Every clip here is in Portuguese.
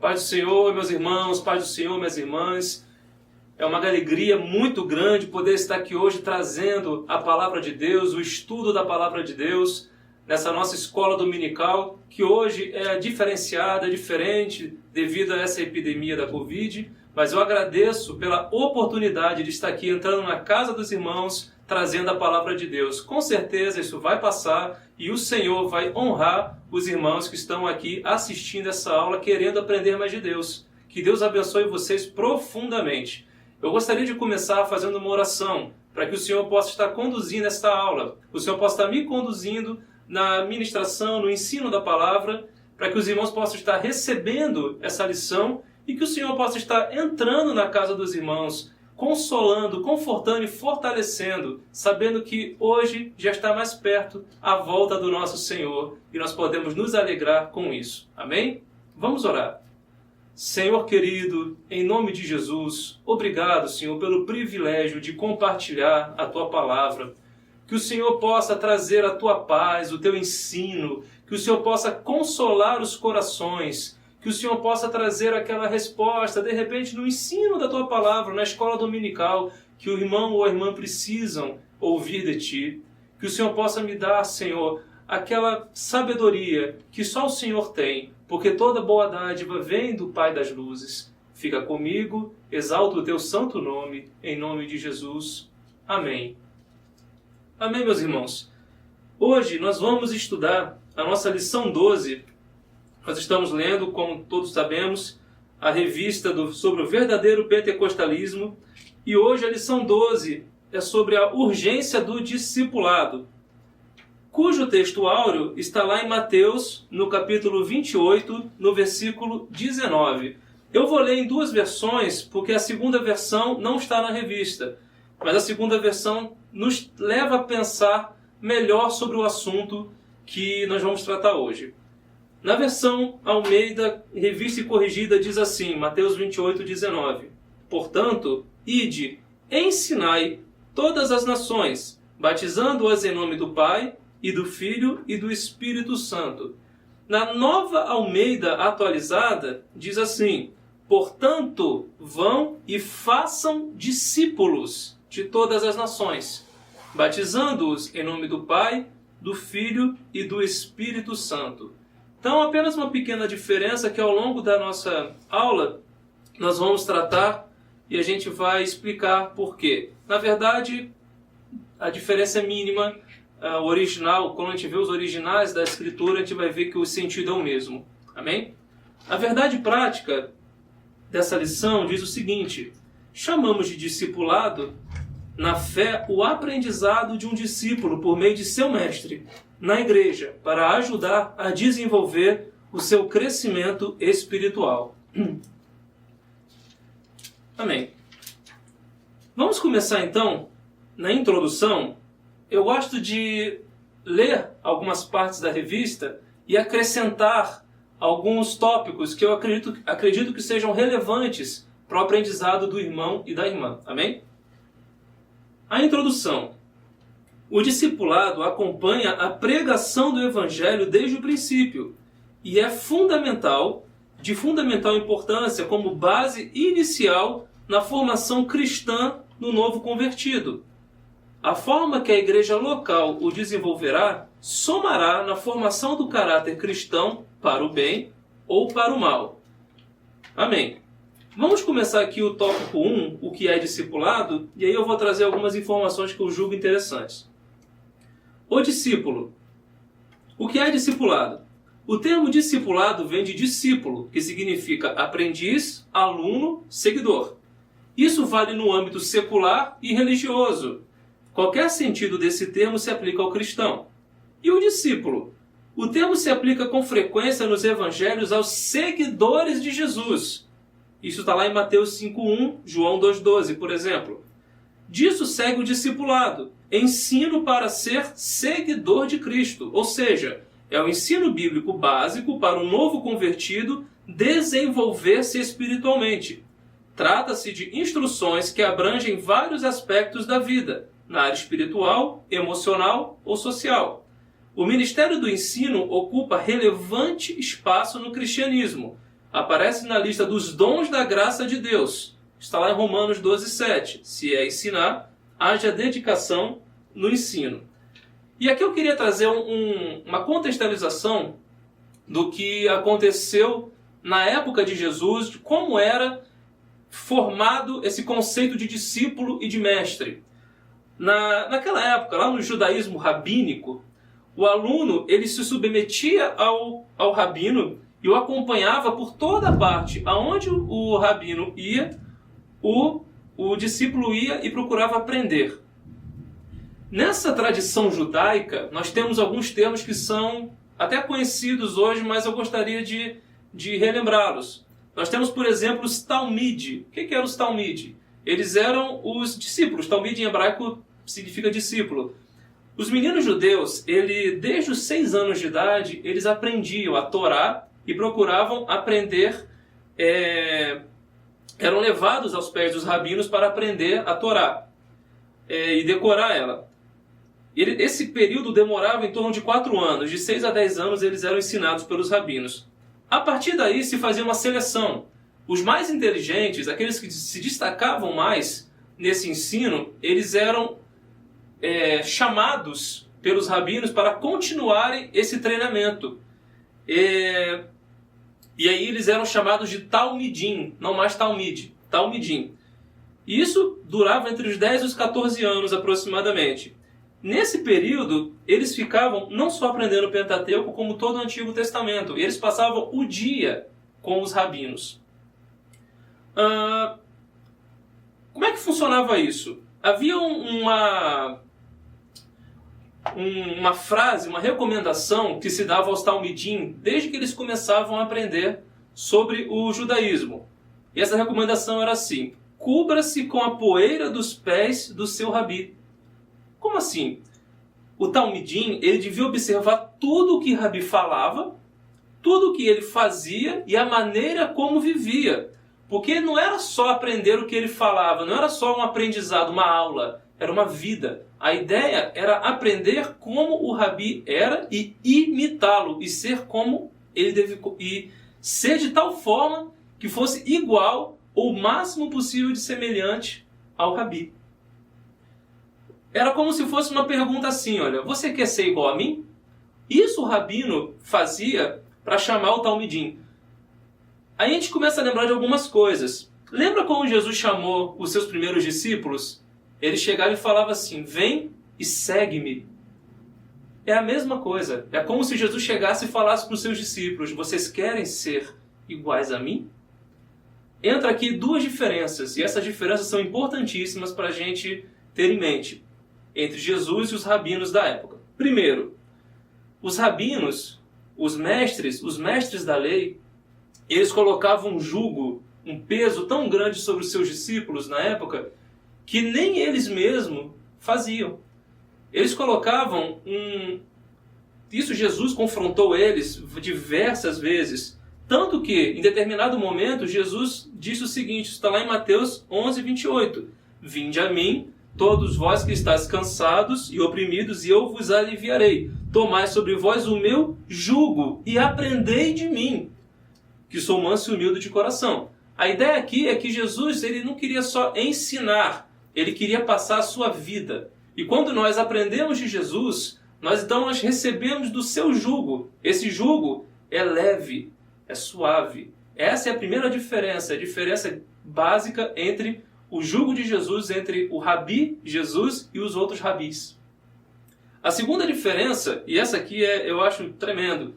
Paz do Senhor, meus irmãos, paz do Senhor, minhas irmãs. É uma alegria muito grande poder estar aqui hoje trazendo a Palavra de Deus, o estudo da Palavra de Deus, nessa nossa escola dominical, que hoje é diferenciada, é diferente devido a essa epidemia da Covid, mas eu agradeço pela oportunidade de estar aqui entrando na casa dos irmãos, trazendo a Palavra de Deus. Com certeza isso vai passar e o Senhor vai honrar os irmãos que estão aqui assistindo essa aula, querendo aprender mais de Deus. Que Deus abençoe vocês profundamente. Eu gostaria de começar fazendo uma oração, para que o Senhor possa estar conduzindo esta aula. O Senhor possa estar me conduzindo na ministração, no ensino da palavra, para que os irmãos possam estar recebendo essa lição e que o Senhor possa estar entrando na casa dos irmãos, consolando, confortando e fortalecendo, sabendo que hoje já está mais perto a volta do nosso Senhor e nós podemos nos alegrar com isso. Amém? Vamos orar. Senhor querido, em nome de Jesus, obrigado, Senhor, pelo privilégio de compartilhar a Tua palavra. Que o Senhor possa trazer a Tua paz, o Teu ensino, que o Senhor possa consolar os corações, que o Senhor possa trazer aquela resposta, de repente, no ensino da Tua palavra, na escola dominical, que o irmão ou a irmã precisam ouvir de Ti. Que o Senhor possa me dar, Senhor, aquela sabedoria que só o Senhor tem, porque toda boa dádiva vem do Pai das luzes. Fica comigo, exalto o Teu santo nome, em nome de Jesus. Amém. Amém, meus irmãos. Hoje nós vamos estudar a nossa lição 12. Nós estamos lendo, como todos sabemos, a revista sobre o verdadeiro pentecostalismo. E hoje a lição 12 é sobre a urgência do discipulado, cujo texto áureo está lá em Mateus, no capítulo 28, no versículo 19. Eu vou ler em duas versões, porque a segunda versão não está na revista. Mas a segunda versão nos leva a pensar melhor sobre o assunto que nós vamos tratar hoje. Na versão Almeida, revista e corrigida, diz assim, Mateus 28, 19. Portanto, ide, ensinai todas as nações, batizando-as em nome do Pai, e do Filho e do Espírito Santo. Na nova Almeida atualizada, diz assim, portanto, vão e façam discípulos de todas as nações, batizando-os em nome do Pai, do Filho e do Espírito Santo. Então, apenas uma pequena diferença que ao longo da nossa aula nós vamos tratar e a gente vai explicar por quê. Na verdade, a diferença é mínima. O original, quando a gente vê os originais da Escritura, a gente vai ver que o sentido é o mesmo. Amém? A verdade prática dessa lição diz o seguinte: chamamos de discipulado, na fé, o aprendizado de um discípulo por meio de seu mestre, na igreja, para ajudar a desenvolver o seu crescimento espiritual. Amém. Vamos começar então, na introdução. Eu gosto de ler algumas partes da revista e acrescentar alguns tópicos que eu acredito que sejam relevantes para o aprendizado do irmão e da irmã. Amém? A introdução. O discipulado acompanha a pregação do Evangelho desde o princípio e é de fundamental importância como base inicial na formação cristã do novo convertido. A forma que a igreja local o desenvolverá somará na formação do caráter cristão para o bem ou para o mal. Amém. Vamos começar aqui o tópico 1, o que é discipulado, e aí eu vou trazer algumas informações que eu julgo interessantes. O discípulo. O que é discipulado? O termo discipulado vem de discípulo, que significa aprendiz, aluno, seguidor. Isso vale no âmbito secular e religioso. Qualquer sentido desse termo se aplica ao cristão. E o discípulo? O termo se aplica com frequência nos evangelhos aos seguidores de Jesus. Isso está lá em Mateus 5.1, João 2.12, por exemplo. Disso segue o discipulado, ensino para ser seguidor de Cristo. Ou seja, é o ensino bíblico básico para o novo convertido desenvolver-se espiritualmente. Trata-se de instruções que abrangem vários aspectos da vida, na área espiritual, emocional ou social. O ministério do ensino ocupa relevante espaço no cristianismo, aparece na lista dos dons da graça de Deus. Está lá em Romanos 12:7. Se é ensinar, haja dedicação no ensino. E aqui eu queria trazer uma contextualização do que aconteceu na época de Jesus, de como era formado esse conceito de discípulo e de mestre. Naquela época, lá no judaísmo rabínico, o aluno ele se submetia ao rabino e o acompanhava por toda parte. Aonde o rabino ia, o discípulo ia e procurava aprender. Nessa tradição judaica, nós temos alguns termos que são até conhecidos hoje, mas eu gostaria de relembrá-los. Nós temos, por exemplo, os Talmid. O que eram os Talmid? Eles eram os discípulos. Talmid em hebraico significa discípulo. Os meninos judeus, desde os 6 anos de idade, eles aprendiam a Torá e procuravam aprender, eram levados aos pés dos rabinos para aprender a Torá e decorar ela. Esse período demorava em torno de 4 anos. De 6 a 10 anos eles eram ensinados pelos rabinos. A partir daí se fazia uma seleção. Os mais inteligentes, aqueles que se destacavam mais nesse ensino, eles eram chamados pelos rabinos para continuarem esse treinamento. E aí eles eram chamados de Talmidim, não mais Talmid, Talmidim. E isso durava entre os 10 e os 14 anos aproximadamente. Nesse período, eles ficavam não só aprendendo o Pentateuco, como todo o Antigo Testamento. Eles passavam o dia com os rabinos. Como é que funcionava isso? Havia uma frase, uma recomendação que se dava aos Talmidim desde que eles começavam a aprender sobre o judaísmo. E essa recomendação era assim: cubra-se com a poeira dos pés do seu rabi. Como assim? O Talmidim, ele devia observar tudo o que Rabi falava, tudo o que ele fazia e a maneira como vivia. Porque não era só aprender o que ele falava, não era só um aprendizado, uma aula, era uma vida. A ideia era aprender como o Rabi era e imitá-lo, e ser como ele e ser de tal forma que fosse igual ou o máximo possível de semelhante ao Rabi. Era como se fosse uma pergunta assim, olha, você quer ser igual a mim? Isso o rabino fazia para chamar o Talmidim. Aí a gente começa a lembrar de algumas coisas. Lembra como Jesus chamou os seus primeiros discípulos? Ele chegava e falava assim, vem e segue-me. É a mesma coisa. É como se Jesus chegasse e falasse para os seus discípulos, vocês querem ser iguais a mim? Entra aqui 2 diferenças, e essas diferenças são importantíssimas para a gente ter em mente, entre Jesus e os rabinos da época. Primeiro, os rabinos, os mestres da lei, eles colocavam um jugo, um peso tão grande sobre os seus discípulos na época, que nem eles mesmos faziam. Eles colocavam Isso Jesus confrontou eles diversas vezes. Tanto que, em determinado momento, Jesus disse o seguinte, está lá em Mateus 11:28. Vinde a mim, todos vós que estáis cansados e oprimidos, e eu vos aliviarei. Tomai sobre vós o meu jugo e aprendei de mim, que sou manso e humilde de coração. A ideia aqui é que Jesus ele não queria só ensinar, ele queria passar a sua vida. E quando nós aprendemos de Jesus, nós recebemos do seu jugo. Esse jugo é leve, é suave. Essa é a primeira diferença, a diferença básica entre o jugo de Jesus, entre o Rabi Jesus e os outros rabis. A segunda diferença, e essa aqui eu acho tremendo,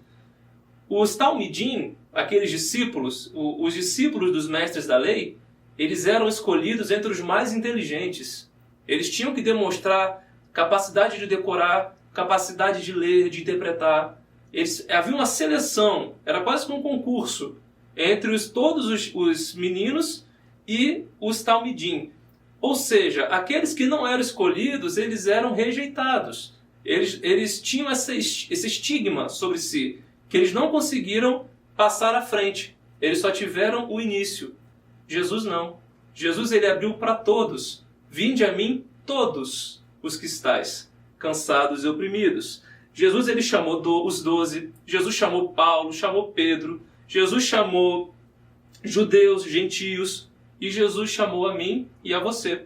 os Talmidim, aqueles discípulos, os discípulos dos mestres da lei, eles eram escolhidos entre os mais inteligentes. Eles tinham que demonstrar capacidade de decorar, capacidade de ler, de interpretar. Havia uma seleção, era quase como um concurso, entre todos os meninos e os Talmidim. Ou seja, aqueles que não eram escolhidos, eles eram rejeitados. Eles tinham esse estigma sobre si, que eles não conseguiram passar à frente. Eles só tiveram o início. Jesus não. Jesus ele abriu para todos. Vinde a mim todos os que estáis cansados e oprimidos. Jesus ele chamou os 12, Jesus chamou Paulo, chamou Pedro, Jesus chamou judeus, gentios, e Jesus chamou a mim e a você.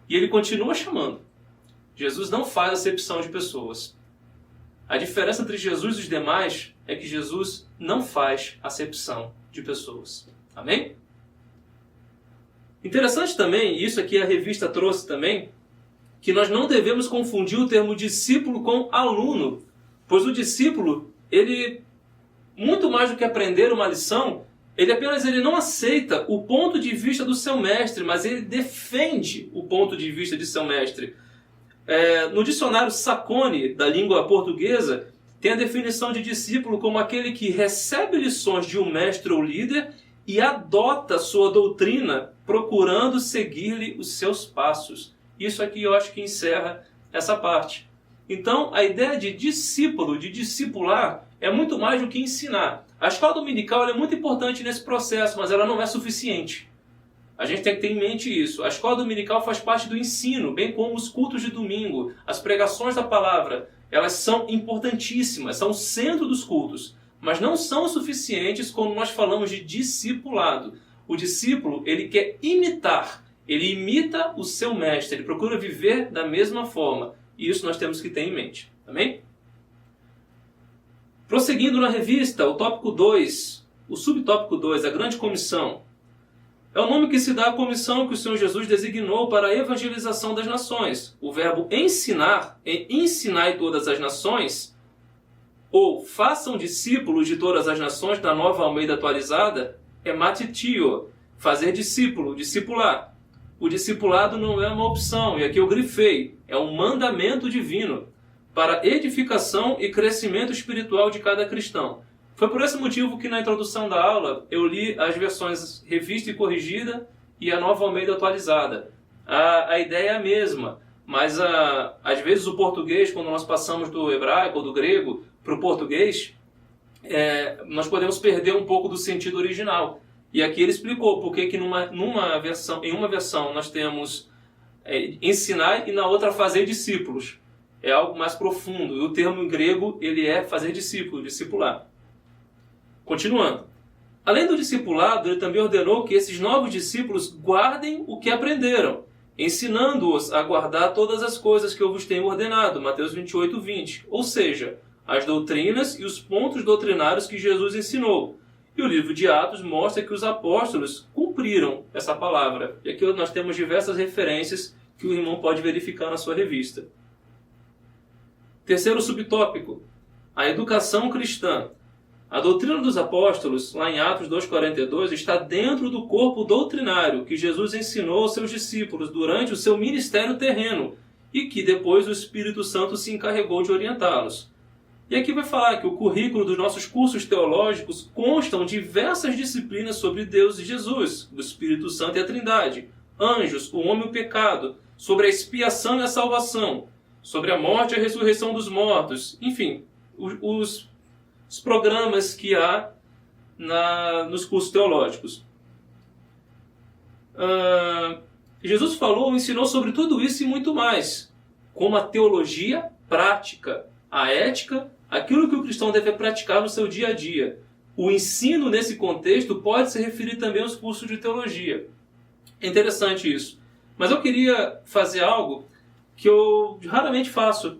E ele continua chamando. Jesus não faz acepção de pessoas. A diferença entre Jesus e os demais é que Jesus não faz acepção de pessoas. Amém? Interessante também, isso aqui a revista trouxe também, que nós não devemos confundir o termo discípulo com aluno, pois o discípulo, ele, muito mais do que aprender uma lição, ele não aceita o ponto de vista do seu mestre, mas ele defende o ponto de vista de seu mestre. No dicionário Sacone, da língua portuguesa, tem a definição de discípulo como aquele que recebe lições de um mestre ou líder e adota sua doutrina, procurando seguir-lhe os seus passos. Isso aqui eu acho que encerra essa parte. Então, a ideia de discípulo, de discipular, é muito mais do que ensinar. A escola dominical é muito importante nesse processo, mas ela não é suficiente. A gente tem que ter em mente isso. A escola dominical faz parte do ensino, bem como os cultos de domingo, as pregações da palavra. Elas são importantíssimas, são o centro dos cultos, mas não são suficientes quando nós falamos de discipulado. O discípulo, ele quer imitar, ele imita o seu mestre, ele procura viver da mesma forma. E isso nós temos que ter em mente. Amém? Prosseguindo na revista, o tópico 2, o subtópico 2, a grande comissão. É o nome que se dá à comissão que o Senhor Jesus designou para a evangelização das nações. O verbo ensinar, ensinai todas as nações, ou façam discípulos de todas as nações, na Nova Almeida atualizada, é matitio, fazer discípulo, discipular. O discipulado não é uma opção, e aqui eu grifei, é um mandamento divino para edificação e crescimento espiritual de cada cristão. Foi por esse motivo que na introdução da aula eu li as versões revista e corrigida e a Nova Almeida atualizada. A ideia é a mesma, mas às vezes o português, quando nós passamos do hebraico ou do grego para o português, nós podemos perder um pouco do sentido original. E aqui ele explicou por que em uma versão nós temos ensinar e na outra fazer discípulos. É algo mais profundo. E o termo em grego ele é fazer discípulo, discipular. Continuando. Além do discipulado, ele também ordenou que esses novos discípulos guardem o que aprenderam, ensinando-os a guardar todas as coisas que eu vos tenho ordenado. Mateus 28, 20. Ou seja, as doutrinas e os pontos doutrinários que Jesus ensinou. E o livro de Atos mostra que os apóstolos cumpriram essa palavra. E aqui nós temos diversas referências que o irmão pode verificar na sua revista. Terceiro subtópico, a educação cristã. A doutrina dos apóstolos, lá em Atos 2,42, está dentro do corpo doutrinário que Jesus ensinou aos seus discípulos durante o seu ministério terreno e que depois o Espírito Santo se encarregou de orientá-los. E aqui vai falar que o currículo dos nossos cursos teológicos constam diversas disciplinas sobre Deus e Jesus, o Espírito Santo e a Trindade, anjos, o homem e o pecado, sobre a expiação e a salvação, sobre a morte e a ressurreição dos mortos, enfim, os programas que há nos cursos teológicos. Jesus ensinou sobre tudo isso e muito mais, como a teologia prática, a ética, aquilo que o cristão deve praticar no seu dia a dia. O ensino nesse contexto pode se referir também aos cursos de teologia. É interessante isso. Mas eu queria fazer algo que eu raramente faço.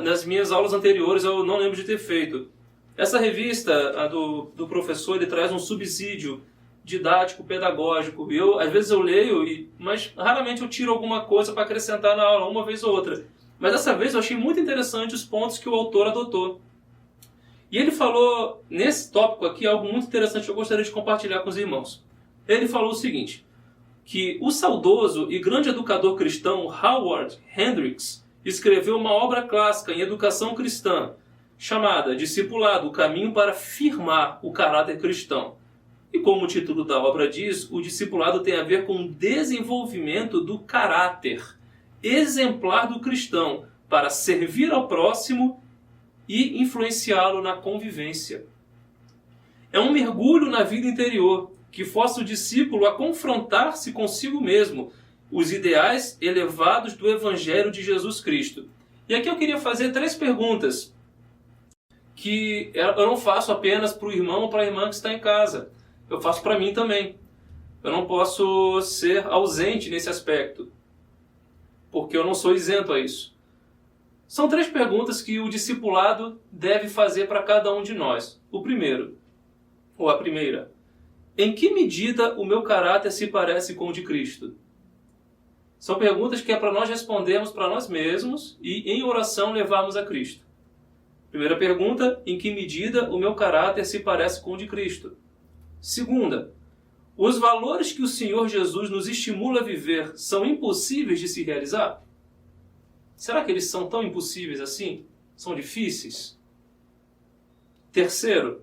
Nas minhas aulas anteriores eu não lembro de ter feito. Essa revista do professor, ele traz um subsídio didático, pedagógico. Às vezes eu leio, mas raramente eu tiro alguma coisa para acrescentar na aula, uma vez ou outra. Mas dessa vez eu achei muito interessante os pontos que o autor adotou. E ele falou, nesse tópico aqui, algo muito interessante que eu gostaria de compartilhar com os irmãos. Ele falou o seguinte, que o saudoso e grande educador cristão Howard Hendricks escreveu uma obra clássica em educação cristã, chamada Discipulado, o caminho para firmar o caráter cristão. E como o título da obra diz, o discipulado tem a ver com o desenvolvimento do caráter exemplar do cristão para servir ao próximo e influenciá-lo na convivência. É um mergulho na vida interior que força o discípulo a confrontar-se consigo mesmo, os ideais elevados do Evangelho de Jesus Cristo. E aqui eu queria fazer 3 perguntas que eu não faço apenas para o irmão ou para a irmã que está em casa. eu faço para mim também. Eu não posso ser ausente nesse aspecto, porque eu não sou isento a isso. São 3 perguntas que o discipulado deve fazer para cada um de nós. O primeiro, ou a primeira: em que medida o meu caráter se parece com o de Cristo? São perguntas que é para nós respondermos para nós mesmos e em oração levarmos a Cristo. Primeira pergunta: em que medida o meu caráter se parece com o de Cristo? Segunda: os valores que o Senhor Jesus nos estimula a viver são impossíveis de se realizar? Será que eles são tão impossíveis assim? São difíceis? Terceiro: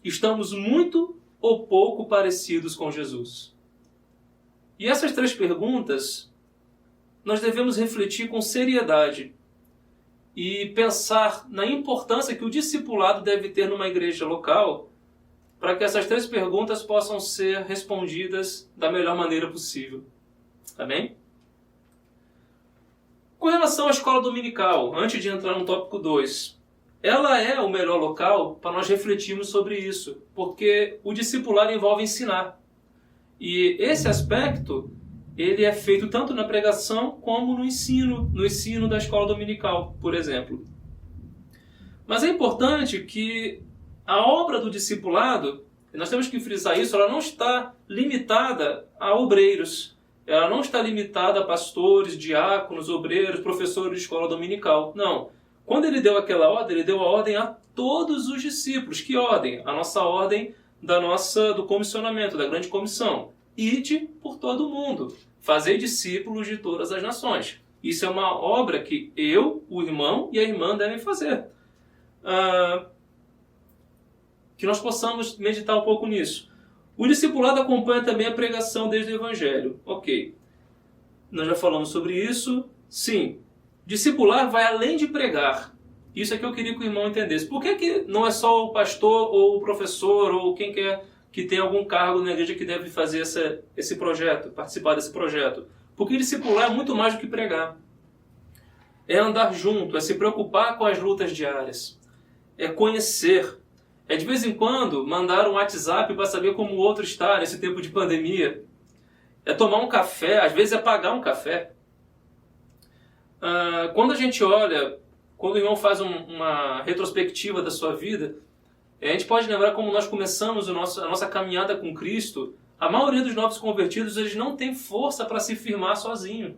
estamos muito ou pouco parecidos com Jesus? E essas 3 perguntas nós devemos refletir com seriedade e pensar na importância que o discipulado deve ter numa igreja local para que essas 3 perguntas possam ser respondidas da melhor maneira possível. Amém? Com relação à escola dominical, antes de entrar no tópico 2, ela é o melhor local para nós refletirmos sobre isso, porque o discipulado envolve ensinar. E esse aspecto, ele é feito tanto na pregação como no ensino da escola dominical, por exemplo. Mas é importante que a obra do discipulado, nós temos que frisar isso, ela não está limitada a obreiros. Ela não está limitada a pastores, diáconos, obreiros, professores de escola dominical. Não. Quando ele deu aquela ordem, ele deu a ordem a todos os discípulos. Que ordem? A nossa ordem do comissionamento, da grande comissão. Ide por todo o mundo. Fazei discípulos de todas as nações. Isso é uma obra que eu, o irmão e a irmã devem fazer. Que nós possamos meditar um pouco nisso. O discipulado acompanha também a pregação desde o Evangelho. Ok. Nós já falamos sobre isso. Sim. Discipular vai além de pregar. Isso é que eu queria que o irmão entendesse. Por que não é só o pastor ou o professor ou quem quer que tem algum cargo na igreja que deve fazer esse projeto, participar desse projeto? Porque discipular é muito mais do que pregar. É andar junto, é se preocupar com as lutas diárias. É conhecer. É de vez em quando mandar um WhatsApp para saber como o outro está nesse tempo de pandemia. É tomar um café, às vezes é pagar um café. Quando a gente olha, quando o irmão faz uma retrospectiva da sua vida, a gente pode lembrar como nós começamos a nossa caminhada com Cristo. A maioria dos novos convertidos, eles não têm força para se firmar sozinho.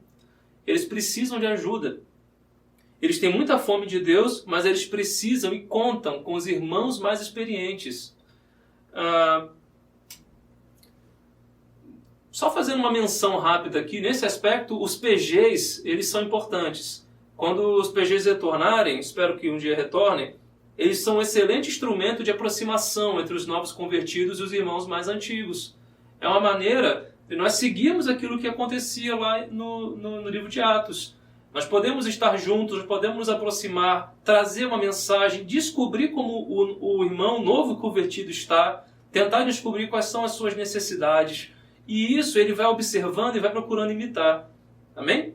Eles precisam de ajuda. Eles têm muita fome de Deus, mas eles precisam e contam com os irmãos mais experientes. Só fazendo uma menção rápida aqui, nesse aspecto, os PGs, eles são importantes. Quando os PGs retornarem, espero que um dia retornem, eles são um excelente instrumento de aproximação entre os novos convertidos e os irmãos mais antigos. É uma maneira de nós seguirmos aquilo que acontecia lá no livro de Atos. Nós podemos estar juntos, podemos nos aproximar, trazer uma mensagem, descobrir como o irmão novo convertido está, tentar descobrir quais são as suas necessidades. E isso ele vai observando e vai procurando imitar. Amém?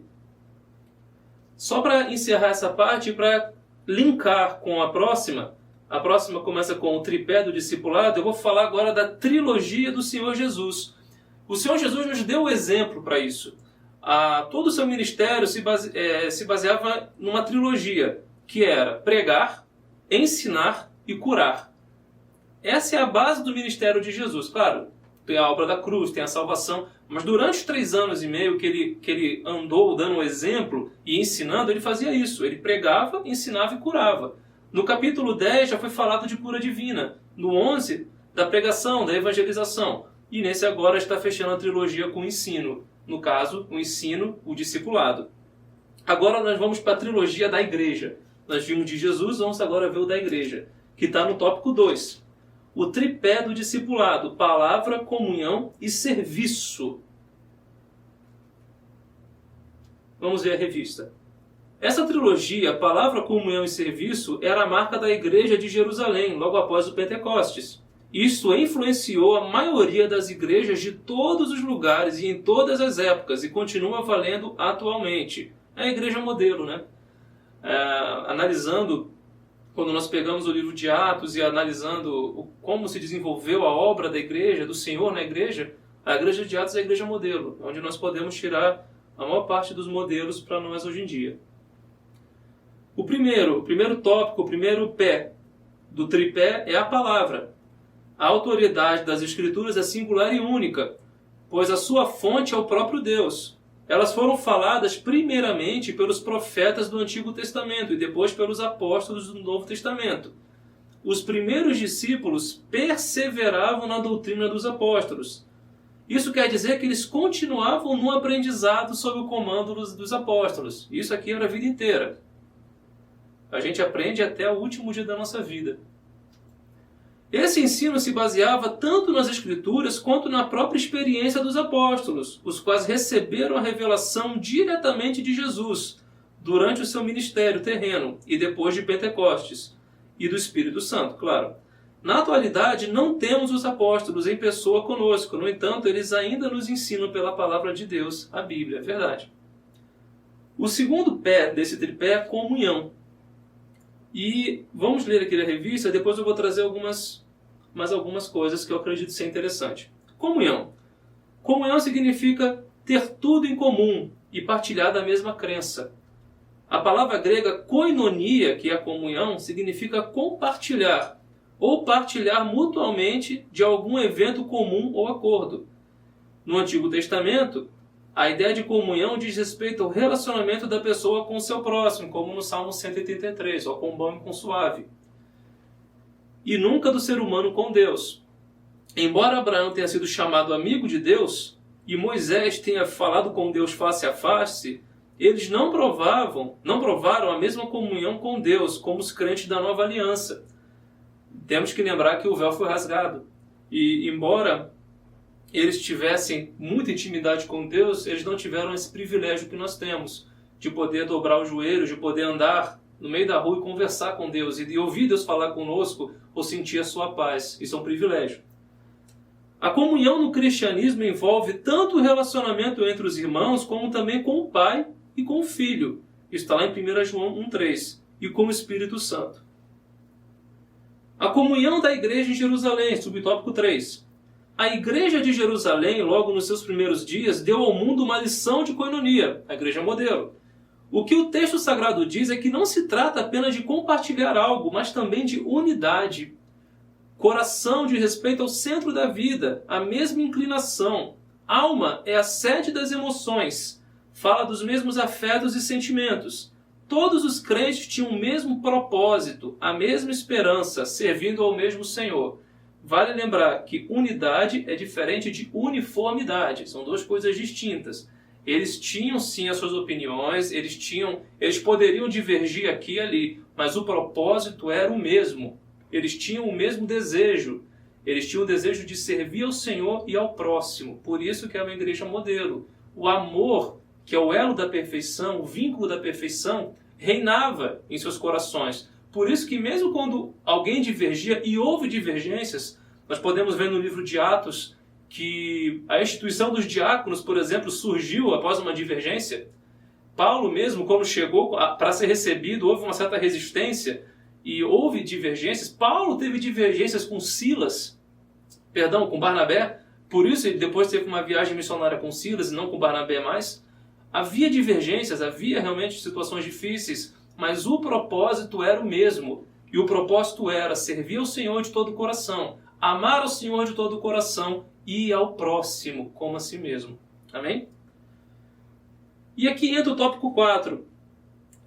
Só para encerrar essa parte e para linkar com a próxima começa com o tripé do discipulado, eu vou falar agora da trilogia do Senhor Jesus. O Senhor Jesus nos deu o exemplo para isso. Todo o seu ministério se baseava numa trilogia, que era pregar, ensinar e curar. Essa é a base do ministério de Jesus. Claro, tem a obra da cruz, tem a salvação, mas durante os 3 anos e meio que ele andou dando um exemplo e ensinando, ele fazia isso. Ele pregava, ensinava e curava. No capítulo 10 já foi falado de cura divina. No 11, da pregação, da evangelização. E nesse agora está fechando a trilogia com o ensino. No caso, o ensino, o discipulado. Agora nós vamos para a trilogia da igreja. Nós vimos de Jesus, vamos agora ver o da igreja, que está no tópico 2. O tripé do discipulado: palavra, comunhão e serviço. Vamos ver a revista. Essa trilogia, palavra, comunhão e serviço, era a marca da igreja de Jerusalém, logo após o Pentecostes. Isto influenciou a maioria das igrejas de todos os lugares e em todas as épocas e continua valendo atualmente. É a igreja modelo, né? Analisando quando nós pegamos o livro de Atos e analisando como se desenvolveu a obra da igreja, do Senhor na igreja, a igreja de Atos é a igreja modelo, onde nós podemos tirar a maior parte dos modelos para nós hoje em dia. O primeiro tópico, o primeiro pé do tripé é a palavra. A autoridade das Escrituras é singular e única, pois a sua fonte é o próprio Deus. Elas foram faladas primeiramente pelos profetas do Antigo Testamento e depois pelos apóstolos do Novo Testamento. Os primeiros discípulos perseveravam na doutrina dos apóstolos. Isso quer dizer que eles continuavam no aprendizado sob o comando dos apóstolos. Isso aqui era a vida inteira. A gente aprende até o último dia da nossa vida. Esse ensino se baseava tanto nas Escrituras quanto na própria experiência dos apóstolos, os quais receberam a revelação diretamente de Jesus durante o seu ministério terreno e depois de Pentecostes, e do Espírito Santo, claro. Na atualidade, não temos os apóstolos em pessoa conosco, no entanto, eles ainda nos ensinam pela palavra de Deus, a Bíblia, é verdade. O segundo pé desse tripé é a comunhão. E vamos ler aqui na revista, depois eu vou trazer mais algumas coisas que eu acredito ser interessante. Comunhão. Comunhão significa ter tudo em comum e partilhar da mesma crença. A palavra grega koinonia, que é a comunhão, significa compartilhar ou partilhar mutualmente de algum evento comum ou acordo. No Antigo Testamento, a ideia de comunhão diz respeito ao relacionamento da pessoa com o seu próximo, como no Salmo 133, ó com bom e com suave. E nunca do ser humano com Deus. Embora Abraão tenha sido chamado amigo de Deus, e Moisés tenha falado com Deus face a face, eles não provaram a mesma comunhão com Deus, como os crentes da nova aliança. Temos que lembrar que o véu foi rasgado. E embora eles tivessem muita intimidade com Deus, eles não tiveram esse privilégio que nós temos, de poder dobrar os joelhos, de poder andar no meio da rua e conversar com Deus, e de ouvir Deus falar conosco, ou sentir a sua paz. Isso é um privilégio. A comunhão no cristianismo envolve tanto o relacionamento entre os irmãos, como também com o Pai e com o Filho. Isso está lá em 1 João 1,3. E com o Espírito Santo. A comunhão da igreja em Jerusalém, subtópico 3. A igreja de Jerusalém, logo nos seus primeiros dias, deu ao mundo uma lição de coinonia, a igreja modelo. O que o texto sagrado diz é que não se trata apenas de compartilhar algo, mas também de unidade. Coração de respeito ao centro da vida, a mesma inclinação. Alma é a sede das emoções, fala dos mesmos afetos e sentimentos. Todos os crentes tinham o mesmo propósito, a mesma esperança, servindo ao mesmo Senhor. Vale lembrar que unidade é diferente de uniformidade, são duas coisas distintas. Eles tinham sim as suas opiniões, eles poderiam divergir aqui e ali, mas o propósito era o mesmo. Eles tinham o mesmo desejo. Eles tinham o desejo de servir ao Senhor e ao próximo. Por isso que é uma igreja modelo. O amor, que é o elo da perfeição, o vínculo da perfeição, reinava em seus corações. Por isso que mesmo quando alguém divergia, e houve divergências, nós podemos ver no livro de Atos que a instituição dos diáconos, por exemplo, surgiu após uma divergência. Paulo mesmo, quando chegou para ser recebido, houve uma certa resistência e houve divergências. Paulo teve divergências com com Barnabé, por isso ele depois teve uma viagem missionária com Silas e não com Barnabé mais. Havia divergências, havia realmente situações difíceis, mas o propósito era o mesmo. E o propósito era servir ao Senhor de todo o coração, amar ao Senhor de todo o coração e ao próximo como a si mesmo. Amém? E aqui entra o tópico 4.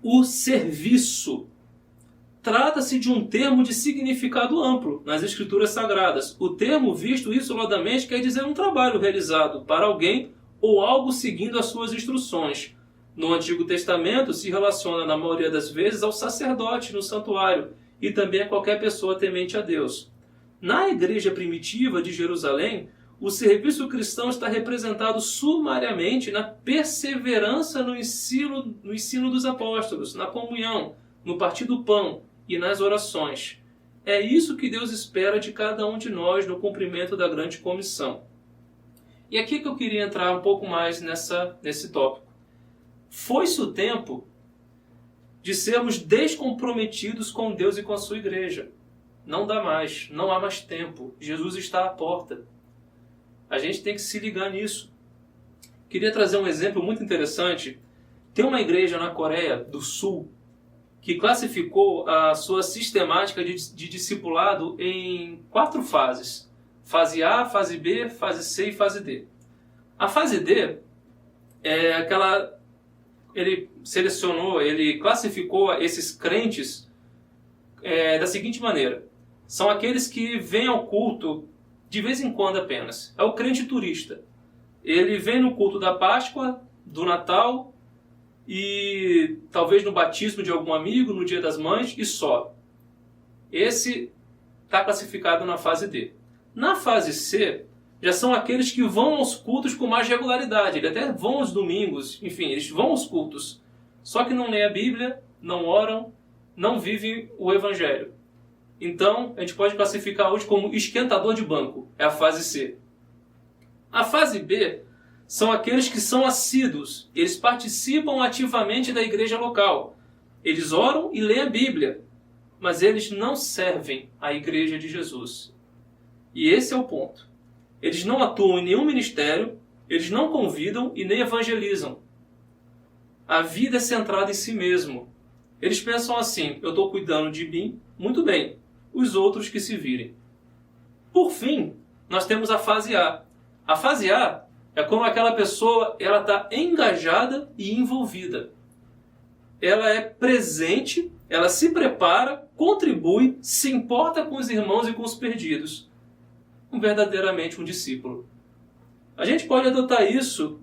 O serviço. Trata-se de um termo de significado amplo nas Escrituras Sagradas. O termo visto isoladamente quer dizer um trabalho realizado para alguém ou algo seguindo as suas instruções. No Antigo Testamento se relaciona, na maioria das vezes, ao sacerdote no santuário e também a qualquer pessoa temente a Deus. Na igreja primitiva de Jerusalém, o serviço cristão está representado sumariamente na perseverança no ensino dos apóstolos, na comunhão, no partir do pão e nas orações. É isso que Deus espera de cada um de nós no cumprimento da grande comissão. E aqui que eu queria entrar um pouco mais nesse tópico. Foi-se o tempo de sermos descomprometidos com Deus e com a sua igreja. Não dá mais, não há mais tempo. Jesus está à porta. A gente tem que se ligar nisso. Queria trazer um exemplo muito interessante. Tem uma igreja na Coreia do Sul que classificou a sua sistemática de discipulado em 4 fases. Fase A, fase B, fase C e fase D. A fase D é aquela... Ele classificou esses crentes da seguinte maneira. São aqueles que vêm ao culto de vez em quando apenas. É o crente turista. Ele vem no culto da Páscoa, do Natal e talvez no batismo de algum amigo, no Dia das Mães e só. Esse está classificado na fase D. Na fase C, já são aqueles que vão aos cultos com mais regularidade. Eles até vão aos domingos, enfim, eles vão aos cultos. Só que não lêem a Bíblia, não oram, não vivem o Evangelho. Então, a gente pode classificar hoje como esquentador de banco. É a fase C. A fase B são aqueles que são assíduos. Eles participam ativamente da igreja local. Eles oram e lêem a Bíblia. Mas eles não servem à igreja de Jesus. E esse é o ponto. Eles não atuam em nenhum ministério, eles não convidam e nem evangelizam. A vida é centrada em si mesmo. Eles pensam assim, eu estou cuidando de mim, muito bem, os outros que se virem. Por fim, nós temos a fase A. A fase A é quando aquela pessoa está engajada e envolvida. Ela é presente, ela se prepara, contribui, se importa com os irmãos e com os perdidos. Verdadeiramente um discípulo. A gente pode adotar isso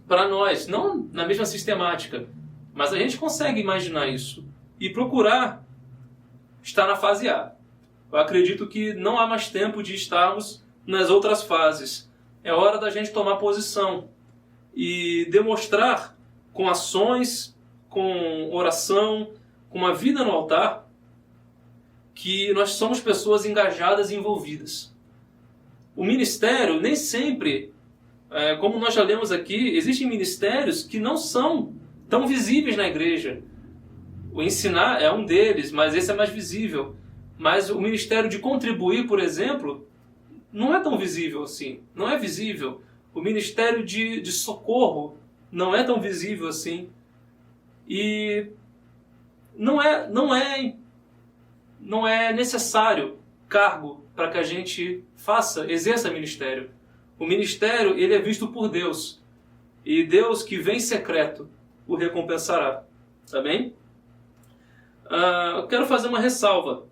para nós, não na mesma sistemática, mas a gente consegue imaginar isso e procurar estar na fase A. Eu acredito que não há mais tempo de estarmos nas outras fases. É hora da gente tomar posição e demonstrar com ações, com oração, com uma vida no altar, que nós somos pessoas engajadas e envolvidas. O ministério nem sempre, como nós já lemos aqui, existem ministérios que não são tão visíveis na igreja. O ensinar é um deles, mas esse é mais visível. Mas o ministério de contribuir, por exemplo, não é tão visível assim. Não é visível. O ministério de socorro não é tão visível assim. E não é necessário cargo para que a gente exerça ministério. O ministério, ele é visto por Deus. E Deus que vem secreto o recompensará. Tá bem? Eu quero fazer uma ressalva.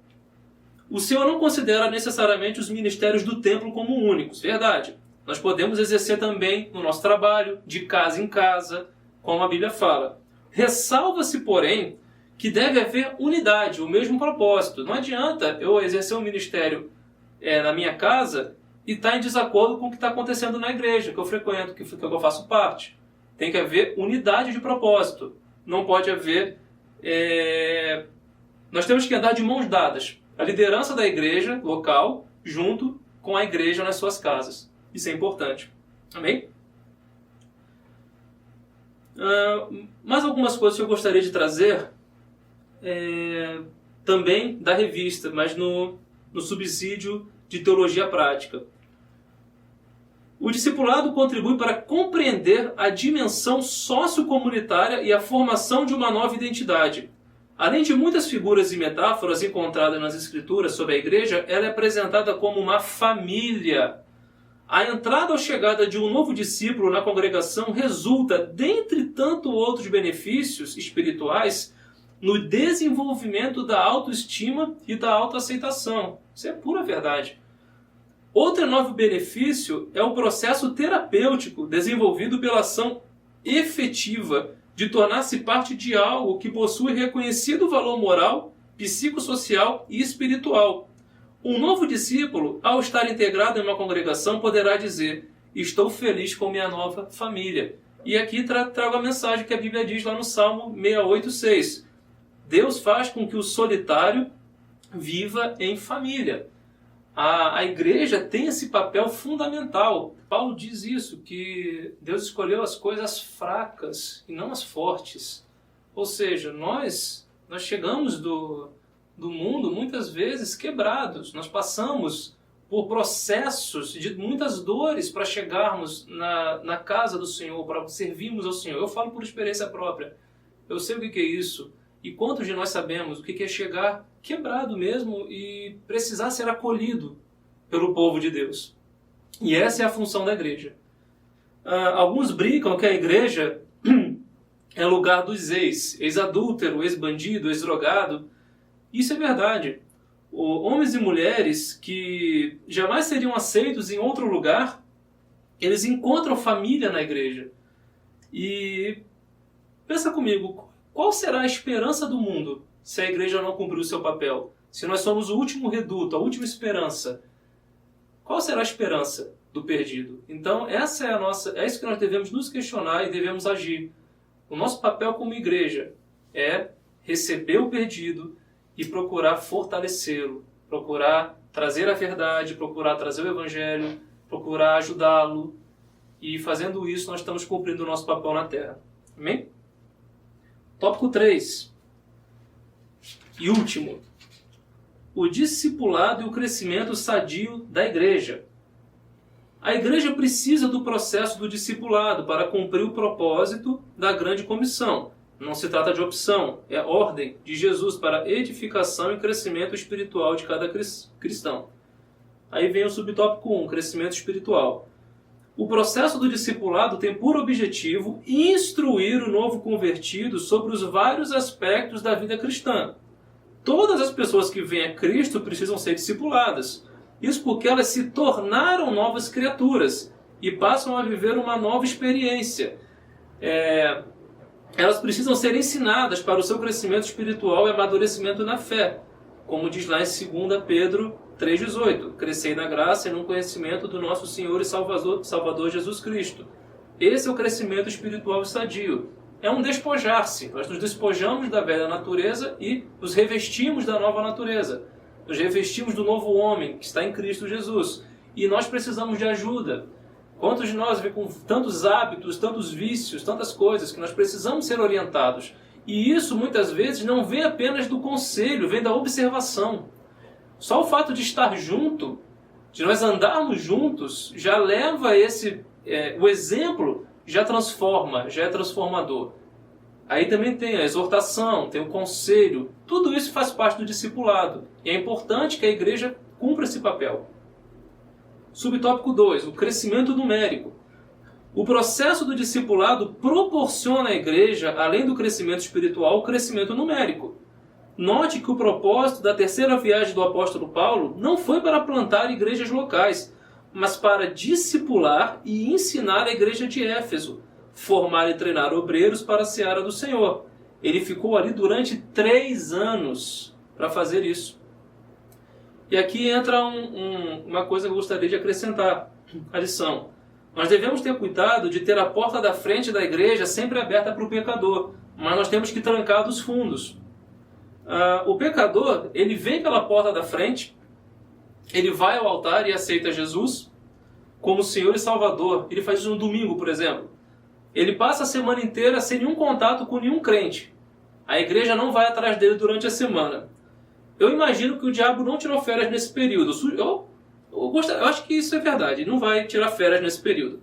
O Senhor não considera necessariamente os ministérios do templo como únicos. Verdade. Nós podemos exercer também no nosso trabalho, de casa em casa, como a Bíblia fala. Ressalva-se, porém, que deve haver unidade, o mesmo propósito. Não adianta eu exercer um ministério na minha casa e estar em desacordo com o que está acontecendo na igreja que eu frequento, que eu faço parte. Tem que haver unidade de propósito. Não pode haver... Nós temos que andar de mãos dadas. A liderança da igreja local junto com a igreja nas suas casas. Isso é importante. Amém? Mais algumas coisas que eu gostaria de trazer também da revista, mas no subsídio de teologia prática. O discipulado contribui para compreender a dimensão sociocomunitária e a formação de uma nova identidade. Além de muitas figuras e metáforas encontradas nas Escrituras sobre a igreja, ela é apresentada como uma família. A entrada ou chegada de um novo discípulo na congregação resulta, dentre tanto outros benefícios espirituais, no desenvolvimento da autoestima e da autoaceitação. Isso é pura verdade. Outro novo benefício é o processo terapêutico desenvolvido pela ação efetiva de tornar-se parte de algo que possui reconhecido valor moral, psicossocial e espiritual. Um novo discípulo, ao estar integrado em uma congregação, poderá dizer: estou feliz com minha nova família. E aqui trago a mensagem que a Bíblia diz lá no Salmo 68:6. Deus faz com que o solitário viva em família. A igreja tem esse papel fundamental. Paulo diz isso, que Deus escolheu as coisas fracas e não as fortes. Ou seja, nós chegamos do mundo muitas vezes quebrados. Nós passamos por processos de muitas dores para chegarmos na casa do Senhor, para servirmos ao Senhor. Eu falo por experiência própria. Eu sei o que é isso. E quantos de nós sabemos o que é chegar quebrado mesmo e precisar ser acolhido pelo povo de Deus. E essa é a função da igreja. Alguns brincam que a igreja é lugar dos ex-adúltero, ex-bandido, ex-drogado. Isso é verdade. Homens e mulheres que jamais seriam aceitos em outro lugar, eles encontram família na igreja. E pensa comigo, qual será a esperança do mundo se a igreja não cumprir o seu papel? Se nós somos o último reduto, a última esperança, qual será a esperança do perdido? Então, é isso que nós devemos nos questionar e devemos agir. O nosso papel como igreja é receber o perdido e procurar fortalecê-lo, procurar trazer a verdade, procurar trazer o evangelho, procurar ajudá-lo. E fazendo isso, nós estamos cumprindo o nosso papel na terra. Amém? Tópico 3. E último. O discipulado e o crescimento sadio da igreja. A igreja precisa do processo do discipulado para cumprir o propósito da grande comissão. Não se trata de opção, é ordem de Jesus para edificação e crescimento espiritual de cada cristão. Aí vem o subtópico 1, crescimento espiritual. O processo do discipulado tem por objetivo instruir o novo convertido sobre os vários aspectos da vida cristã. Todas as pessoas que vêm a Cristo precisam ser discipuladas. Isso porque elas se tornaram novas criaturas e passam a viver uma nova experiência. Elas precisam ser ensinadas para o seu crescimento espiritual e amadurecimento na fé. Como diz lá em 2 Pedro 3,18. Crescei na graça e no conhecimento do nosso Senhor e Salvador Jesus Cristo. Esse é o crescimento espiritual sadio. É um despojar-se. Nós nos despojamos da velha natureza e nos revestimos da nova natureza. Nos revestimos do novo homem que está em Cristo Jesus. E nós precisamos de ajuda. Quantos de nós vêm com tantos hábitos, tantos vícios, tantas coisas que nós precisamos ser orientados? E isso muitas vezes não vem apenas do conselho, vem da observação. Só o fato de estar junto, de nós andarmos juntos, já leva o exemplo já transforma, já é transformador. Aí também tem a exortação, tem o conselho, tudo isso faz parte do discipulado. E é importante que a igreja cumpra esse papel. Subtópico 2, o crescimento numérico. O processo do discipulado proporciona à igreja, além do crescimento espiritual, o crescimento numérico. Note que o propósito da terceira viagem do apóstolo Paulo não foi para plantar igrejas locais, mas para discipular e ensinar a igreja de Éfeso, formar e treinar obreiros para a seara do Senhor. Ele ficou ali durante 3 anos para fazer isso. E aqui entra uma coisa que eu gostaria de acrescentar, a lição. Nós devemos ter cuidado de ter a porta da frente da igreja sempre aberta para o pecador, mas nós temos que trancar dos fundos. O pecador, ele vem pela porta da frente, ele vai ao altar e aceita Jesus como Senhor e Salvador. Ele faz isso no domingo, por exemplo. Ele passa a semana inteira sem nenhum contato com nenhum crente. A igreja não vai atrás dele durante a semana. Eu imagino que o diabo não tirou férias nesse período. Eu acho que isso é verdade. Ele não vai tirar férias nesse período.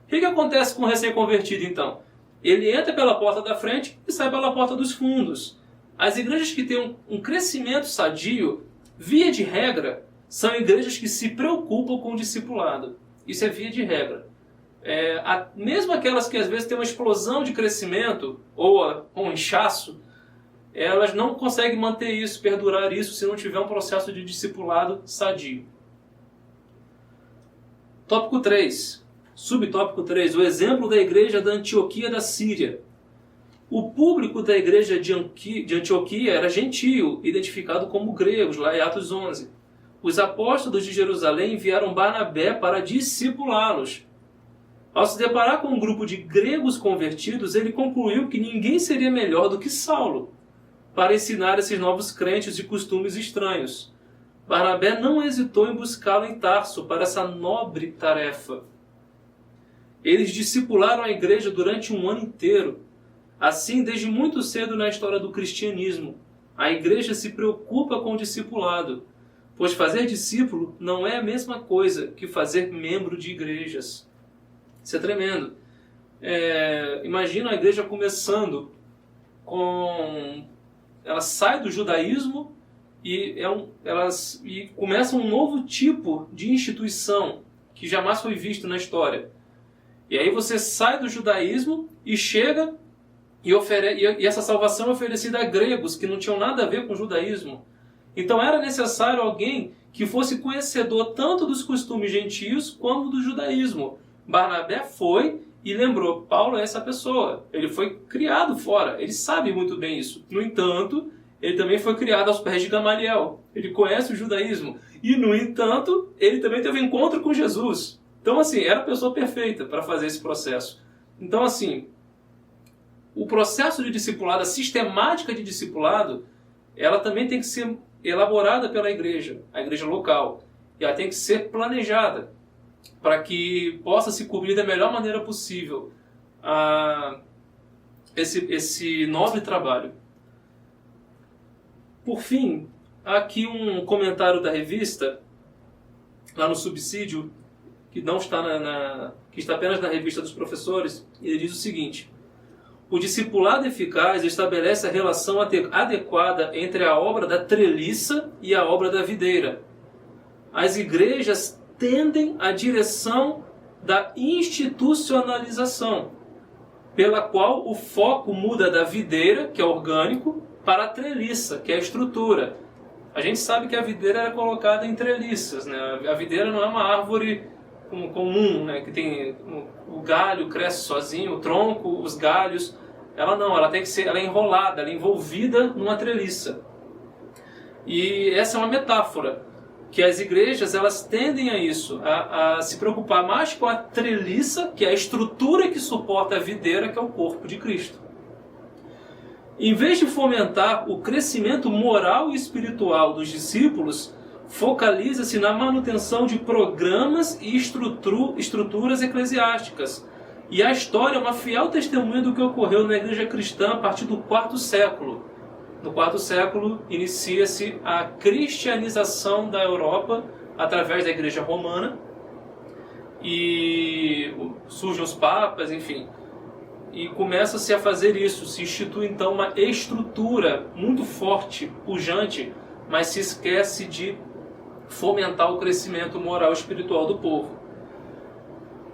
O que acontece com o recém-convertido, então? Ele entra pela porta da frente e sai pela porta dos fundos. As igrejas que têm um crescimento sadio, via de regra, são igrejas que se preocupam com o discipulado. Isso é via de regra. Mesmo aquelas que às vezes têm uma explosão de crescimento ou um inchaço, elas não conseguem manter isso, perdurar isso, se não tiver um processo de discipulado sadio. Tópico 3. Subtópico 3. O exemplo da igreja da Antioquia da Síria. O público da igreja de Antioquia era gentio, identificado como gregos, lá em Atos 11. Os apóstolos de Jerusalém enviaram Barnabé para discipulá-los. Ao se deparar com um grupo de gregos convertidos, ele concluiu que ninguém seria melhor do que Saulo para ensinar esses novos crentes de costumes estranhos. Barnabé não hesitou em buscá-lo em Tarso para essa nobre tarefa. Eles discipularam a igreja durante 1 ano inteiro. Assim, desde muito cedo na história do cristianismo, a igreja se preocupa com o discipulado, pois fazer discípulo não é a mesma coisa que fazer membro de igrejas. Isso é tremendo. Imagina a igreja começando ela sai do judaísmo e começa um novo tipo de instituição que jamais foi visto na história. E aí você sai do judaísmo e chega e essa salvação é oferecida a gregos que não tinham nada a ver com o judaísmo. Então era necessário alguém que fosse conhecedor tanto dos costumes gentios como do judaísmo. Barnabé foi e lembrou, Paulo é essa pessoa. Ele foi criado fora, ele sabe muito bem isso. No entanto, ele também foi criado aos pés de Gamaliel. Ele conhece o judaísmo. E, no entanto, ele também teve um encontro com Jesus. Então, assim, era a pessoa perfeita para fazer esse processo. Então, assim, o processo de discipulado, a sistemática de discipulado, ela também tem que ser elaborada pela igreja, a igreja local. E ela tem que ser planejada para que possa se cobrir da melhor maneira possível esse nobre trabalho. Por fim, aqui um comentário da revista, lá no subsídio, que não está que está apenas na revista dos professores, ele diz o seguinte: o discipulado eficaz estabelece a relação adequada entre a obra da treliça e a obra da videira. As igrejas tendem à direção da institucionalização, pela qual o foco muda da videira, que é orgânico, para a treliça, que é a estrutura. A gente sabe que a videira era colocada em treliças, né? A videira não é uma árvore comum, né? Que tem o galho cresce sozinho, o tronco, os galhos. Ela tem que ser, ela é enrolada, ela é envolvida numa treliça. E essa é uma metáfora que as igrejas elas tendem a isso, a se preocupar mais com a treliça, que é a estrutura que suporta a videira, que é o corpo de Cristo. Em vez de fomentar o crescimento moral e espiritual dos discípulos, focaliza-se na manutenção de programas e estruturas eclesiásticas. E a história é uma fiel testemunha do que ocorreu na igreja cristã a partir do IV século. No IV século, inicia-se a cristianização da Europa através da igreja romana. E surgem os papas, enfim. E começa-se a fazer isso. Se institui então uma estrutura muito forte, pujante, mas se esquece de fomentar o crescimento moral e espiritual do povo.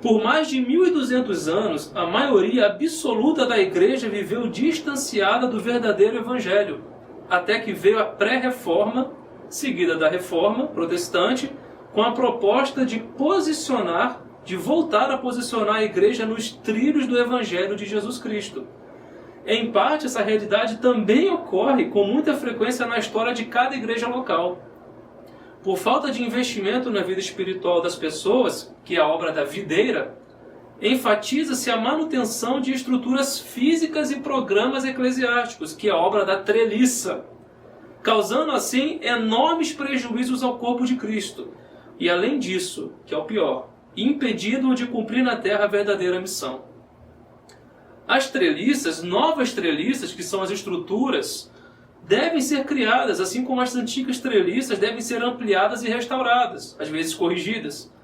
Por mais de 1.200 anos, a maioria absoluta da igreja viveu distanciada do verdadeiro evangelho, até que veio a pré-reforma, seguida da reforma protestante, com a proposta de voltar a posicionar a igreja nos trilhos do evangelho de Jesus Cristo. Em parte, essa realidade também ocorre com muita frequência na história de cada igreja local. Por falta de investimento na vida espiritual das pessoas, que é a obra da videira, enfatiza-se a manutenção de estruturas físicas e programas eclesiásticos, que é a obra da treliça, causando assim enormes prejuízos ao corpo de Cristo. E além disso, que é o pior, impedido de cumprir na terra a verdadeira missão. As treliças, novas treliças, que são as estruturas, devem ser criadas, assim como as antigas treliças devem ser ampliadas e restauradas, às vezes corrigidas,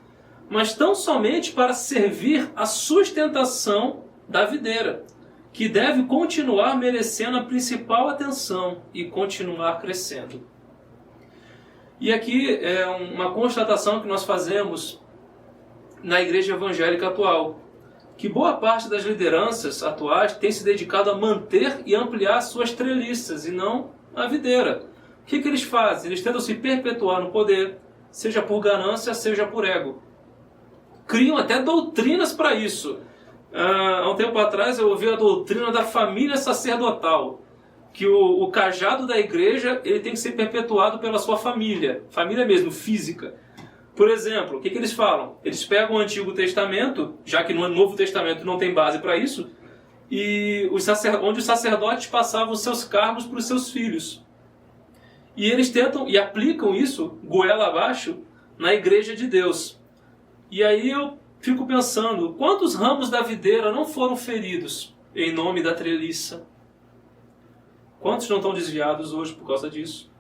mas tão somente para servir à sustentação da videira, que deve continuar merecendo a principal atenção e continuar crescendo. E aqui é uma constatação que nós fazemos na igreja evangélica atual, que boa parte das lideranças atuais tem se dedicado a manter e ampliar suas treliças e não a videira. O que eles fazem? Eles tentam se perpetuar no poder, seja por ganância, seja por ego. Criam até doutrinas para isso. Há um tempo atrás eu ouvi a doutrina da família sacerdotal, que o cajado da igreja ele tem que ser perpetuado pela sua família mesmo, física. Por exemplo, o que eles falam? Eles pegam o Antigo Testamento, já que no Novo Testamento não tem base para isso, e onde os sacerdotes passavam os seus cargos para os seus filhos. E eles tentam e aplicam isso, goela abaixo, na igreja de Deus. E aí eu fico pensando, quantos ramos da videira não foram feridos em nome da treliça. Quantos não estão desviados hoje por causa disso?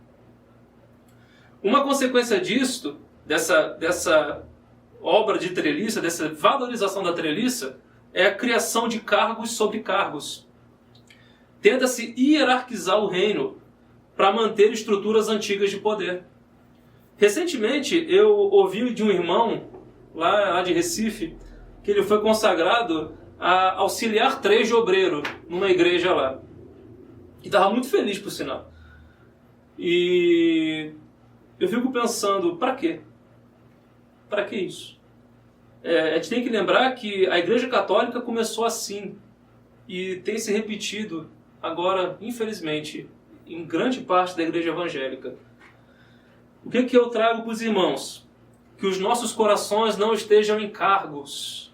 Uma consequência disto, dessa obra de treliça, dessa valorização da treliça, é a criação de cargos sobre cargos. Tenta-se hierarquizar o reino para manter estruturas antigas de poder. Recentemente, eu ouvi de um irmão, lá de Recife, que ele foi consagrado a auxiliar 3 de obreiro numa igreja lá. E estava muito feliz, por sinal. E eu fico pensando, para quê? Para que isso? A gente tem que lembrar que a Igreja Católica começou assim e tem se repetido agora, infelizmente, em grande parte da Igreja Evangélica. O que eu trago para os irmãos? Que os nossos corações não estejam em cargos.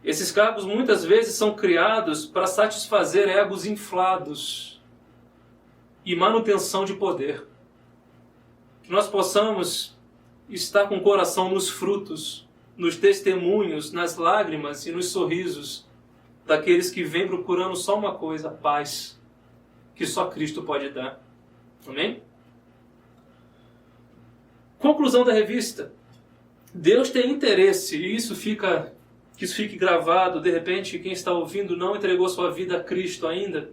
Esses cargos muitas vezes são criados para satisfazer egos inflados e manutenção de poder. Que nós possamos estar com o coração nos frutos, nos testemunhos, nas lágrimas e nos sorrisos daqueles que vêm procurando só uma coisa, paz, que só Cristo pode dar. Amém? Conclusão da revista. Deus tem interesse, e que isso fique gravado. De repente, quem está ouvindo não entregou sua vida a Cristo ainda.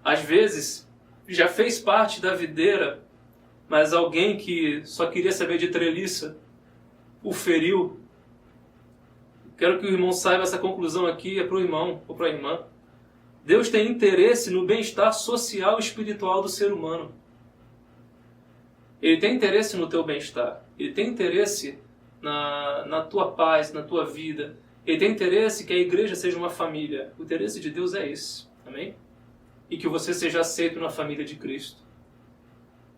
Às vezes, já fez parte da videira, mas alguém que só queria saber de treliça o feriu. Quero que o irmão saiba, essa conclusão aqui é para o irmão ou para a irmã. Deus tem interesse no bem-estar social e espiritual do ser humano. Ele tem interesse no teu bem-estar. Ele tem interesse na tua paz, na tua vida. Ele tem interesse que a igreja seja uma família. O interesse de Deus é esse. Amém? E que você seja aceito na família de Cristo.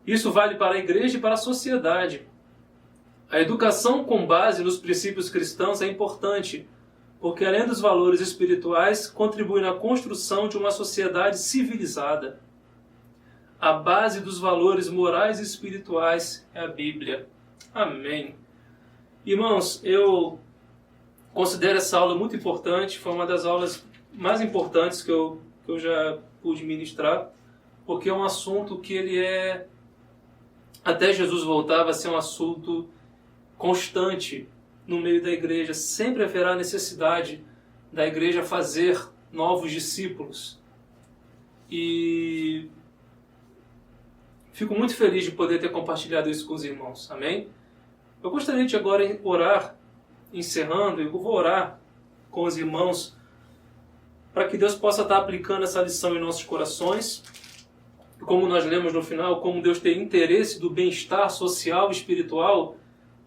Isso vale para a igreja e para a sociedade. A educação com base nos princípios cristãos é importante, porque além dos valores espirituais, contribui na construção de uma sociedade civilizada. A base dos valores morais e espirituais é a Bíblia. Amém. Irmãos, eu considero essa aula muito importante. Foi uma das aulas mais importantes que eu já pude ministrar, porque é um assunto que ele é, até Jesus voltar, vai ser um assunto constante no meio da igreja. Sempre haverá necessidade da igreja fazer novos discípulos. E fico muito feliz de poder ter compartilhado isso com os irmãos. Amém? Eu gostaria de agora orar, encerrando, eu vou orar com os irmãos para que Deus possa estar aplicando essa lição em nossos corações. Como nós lemos no final, como Deus tem interesse do bem-estar social e espiritual,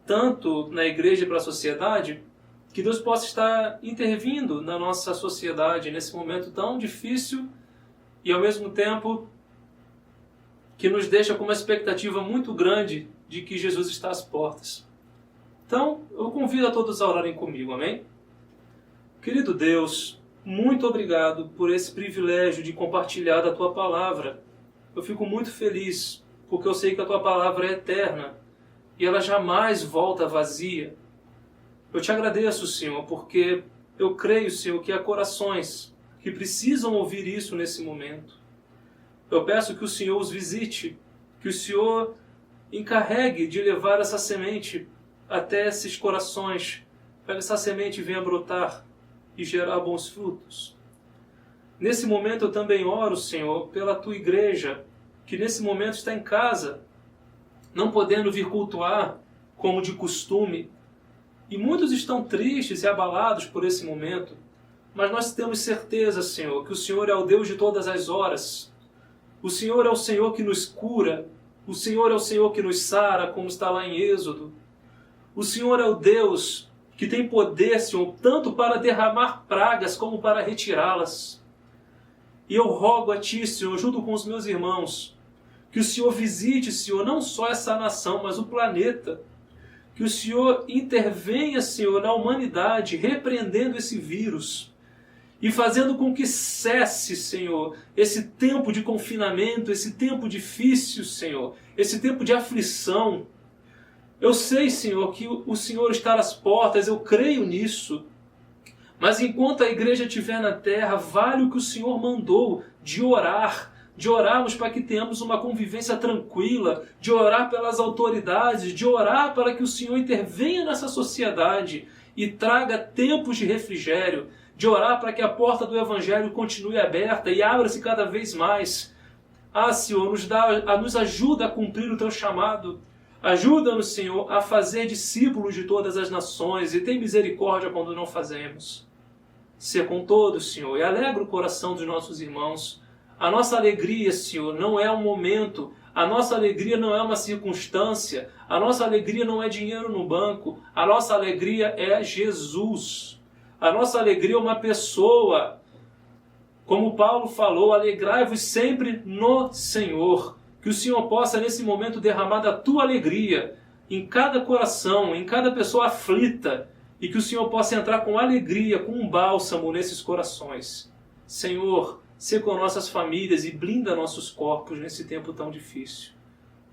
tanto na igreja e para a sociedade, que Deus possa estar intervindo na nossa sociedade nesse momento tão difícil e ao mesmo tempo que nos deixa com uma expectativa muito grande de que Jesus está às portas. Então, eu convido a todos a orarem comigo, amém? Querido Deus, muito obrigado por esse privilégio de compartilhar da Tua Palavra. Eu fico muito feliz, porque eu sei que a Tua Palavra é eterna e ela jamais volta vazia. Eu te agradeço, Senhor, porque eu creio, Senhor, que há corações que precisam ouvir isso nesse momento. Eu peço que o Senhor os visite, que o Senhor encarregue de levar essa semente até esses corações, para que essa semente venha brotar e gerar bons frutos. Nesse momento eu também oro, Senhor, pela Tua igreja, que nesse momento está em casa, não podendo vir cultuar como de costume, e muitos estão tristes e abalados por esse momento, mas nós temos certeza, Senhor, que o Senhor é o Deus de todas as horas. O Senhor é o Senhor que nos cura. O Senhor é o Senhor que nos sara, como está lá em Êxodo. O Senhor é o Deus que tem poder, Senhor, tanto para derramar pragas como para retirá-las. E eu rogo a Ti, Senhor, junto com os meus irmãos, que o Senhor visite, Senhor, não só essa nação, mas o planeta. Que o Senhor intervenha, Senhor, na humanidade, repreendendo esse vírus e fazendo com que cesse, Senhor, esse tempo de confinamento, esse tempo difícil, Senhor, esse tempo de aflição. Eu sei, Senhor, que o Senhor está às portas, eu creio nisso, Mas enquanto a igreja estiver na terra, vale o que o Senhor mandou de orarmos para que tenhamos uma convivência tranquila, de orar pelas autoridades, de orar para que o Senhor intervenha nessa sociedade e traga tempos de refrigério, de orar para que a porta do Evangelho continue aberta e abra-se cada vez mais. Ah, Senhor, nos ajuda a cumprir o Teu chamado. Ajuda-nos, Senhor, a fazer discípulos de todas as nações e tem misericórdia quando não fazemos. Ser com todos, Senhor, e alegra o coração dos nossos irmãos. A nossa alegria, Senhor, não é um momento, a nossa alegria não é uma circunstância, a nossa alegria não é dinheiro no banco, a nossa alegria é Jesus. A nossa alegria é uma pessoa. Como Paulo falou, alegrai-vos sempre no Senhor. Que o Senhor possa, nesse momento, derramar da tua alegria em cada coração, em cada pessoa aflita, e que o Senhor possa entrar com alegria, com um bálsamo nesses corações. Senhor, sê com nossas famílias e blinda nossos corpos nesse tempo tão difícil.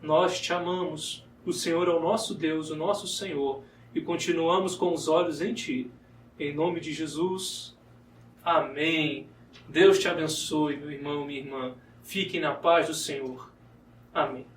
Nós te amamos, o Senhor é o nosso Deus, o nosso Senhor, e continuamos com os olhos em Ti. Em nome de Jesus, amém. Deus te abençoe, meu irmão, minha irmã. Fiquem na paz do Senhor. Amém.